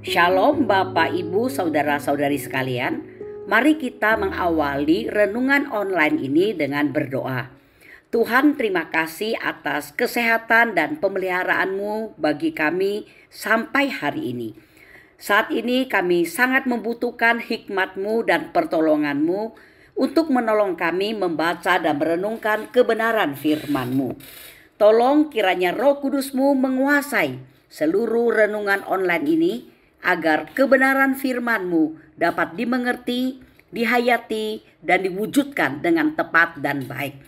Shalom Bapak Ibu Saudara-saudari sekalian. Mari kita mengawali renungan online ini dengan berdoa. Tuhan, terima kasih atas kesehatan dan pemeliharaanmu bagi kami sampai hari ini. Saat ini kami sangat membutuhkan hikmat-Mu dan pertolongan-Mu untuk menolong kami membaca dan merenungkan kebenaran firman-Mu. Tolong kiranya Roh Kudus-Mu menguasai seluruh renungan online ini, agar kebenaran firman-Mu dapat dimengerti, dihayati, dan diwujudkan dengan tepat dan baik.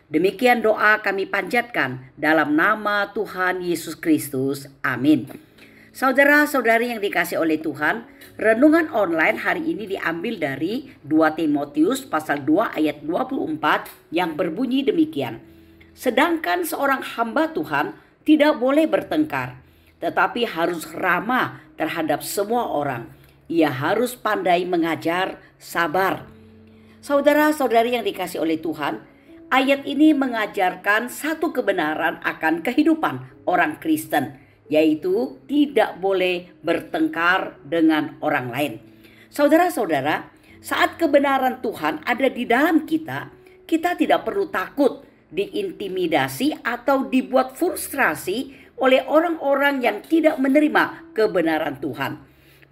Demikian doa kami panjatkan dalam nama Tuhan Yesus Kristus. Amin. Saudara-saudari yang dikasih oleh Tuhan, renungan online hari ini diambil dari 2 Timotius pasal 2 ayat 24 yang berbunyi demikian. Sedangkan seorang hamba Tuhan tidak boleh bertengkar, tetapi harus ramah terhadap semua orang. Ia harus pandai mengajar, sabar. Saudara-saudari yang dikasih oleh Tuhan, ayat ini mengajarkan satu kebenaran akan kehidupan orang Kristen, yaitu tidak boleh bertengkar dengan orang lain. Saudara-saudara, saat kebenaran Tuhan ada di dalam kita, kita tidak perlu takut diintimidasi atau dibuat frustrasi oleh orang-orang yang tidak menerima kebenaran Tuhan.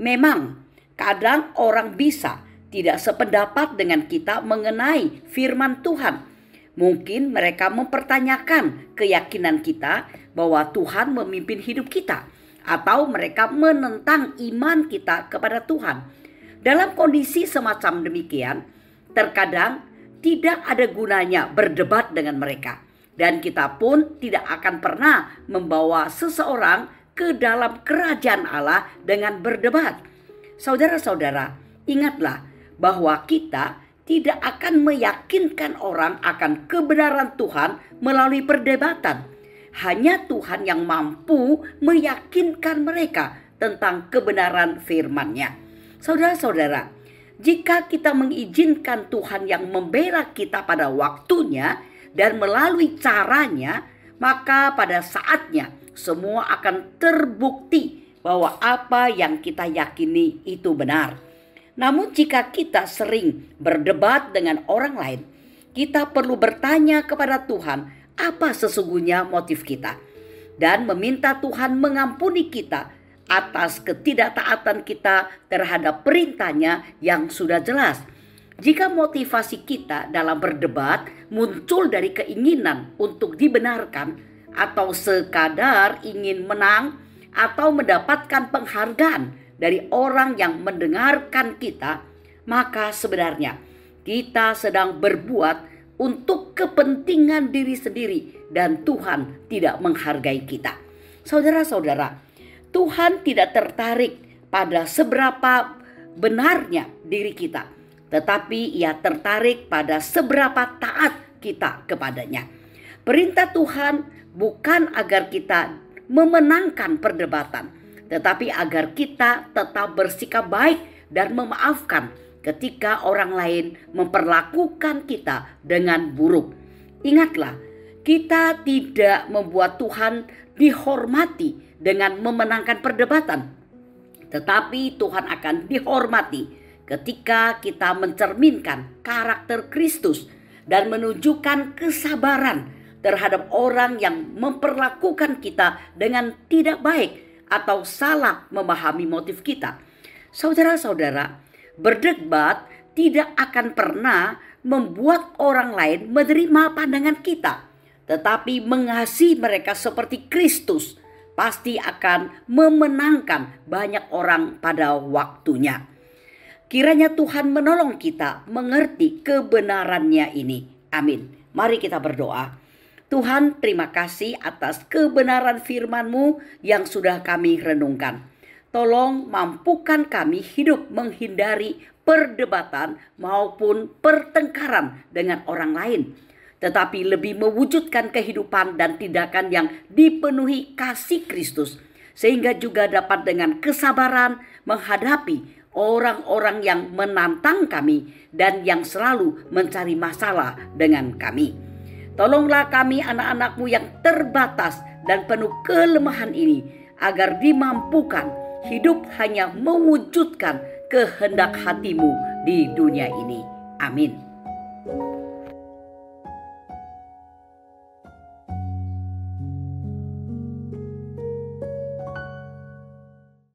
Memang kadang orang bisa tidak sependapat dengan kita mengenai firman Tuhan. Mungkin mereka mempertanyakan keyakinan kita bahwa Tuhan memimpin hidup kita, atau mereka menentang iman kita kepada Tuhan. Dalam kondisi semacam demikian, terkadang tidak ada gunanya berdebat dengan mereka. Dan kita pun tidak akan pernah membawa seseorang ke dalam kerajaan Allah dengan berdebat. Saudara-saudara, ingatlah bahwa kita tidak akan meyakinkan orang akan kebenaran Tuhan melalui perdebatan. Hanya Tuhan yang mampu meyakinkan mereka tentang kebenaran firman-Nya. Saudara-saudara, jika kita mengizinkan Tuhan yang membela kita pada waktunya dan melalui caranya, maka pada saatnya semua akan terbukti bahwa apa yang kita yakini itu benar. Namun jika kita sering berdebat dengan orang lain, kita perlu bertanya kepada Tuhan apa sesungguhnya motif kita, dan meminta Tuhan mengampuni kita atas ketidaktaatan kita terhadap perintahnya yang sudah jelas. Jika motivasi kita dalam berdebat muncul dari keinginan untuk dibenarkan, atau sekadar ingin menang atau mendapatkan penghargaan dari orang yang mendengarkan kita, maka sebenarnya kita sedang berbuat untuk kepentingan diri sendiri dan Tuhan tidak menghargai kita. Saudara-saudara, Tuhan tidak tertarik pada seberapa benarnya diri kita, tetapi Ia tertarik pada seberapa taat kita kepadanya. Perintah Tuhan bukan agar kita memenangkan perdebatan, tetapi agar kita tetap bersikap baik dan memaafkan ketika orang lain memperlakukan kita dengan buruk. Ingatlah, kita tidak membuat Tuhan dihormati dengan memenangkan perdebatan, tetapi Tuhan akan dihormati ketika kita mencerminkan karakter Kristus dan menunjukkan kesabaran terhadap orang yang memperlakukan kita dengan tidak baik atau salah memahami motif kita. Saudara-saudara, berdebat tidak akan pernah membuat orang lain menerima pandangan kita, tetapi mengasihi mereka seperti Kristus pasti akan memenangkan banyak orang pada waktunya. Kiranya Tuhan menolong kita mengerti kebenarannya ini. Amin. Mari kita berdoa. Tuhan, terima kasih atas kebenaran firman-Mu yang sudah kami renungkan. Tolong mampukan kami hidup menghindari perdebatan maupun pertengkaran dengan orang lain, tetapi lebih mewujudkan kehidupan dan tindakan yang dipenuhi kasih Kristus, sehingga juga dapat dengan kesabaran menghadapi orang-orang yang menantang kami dan yang selalu mencari masalah dengan kami. Tolonglah kami anak-anak-Mu yang terbatas dan penuh kelemahan ini, agar dimampukan hidup hanya mewujudkan kehendak hatimu di dunia ini. Amin.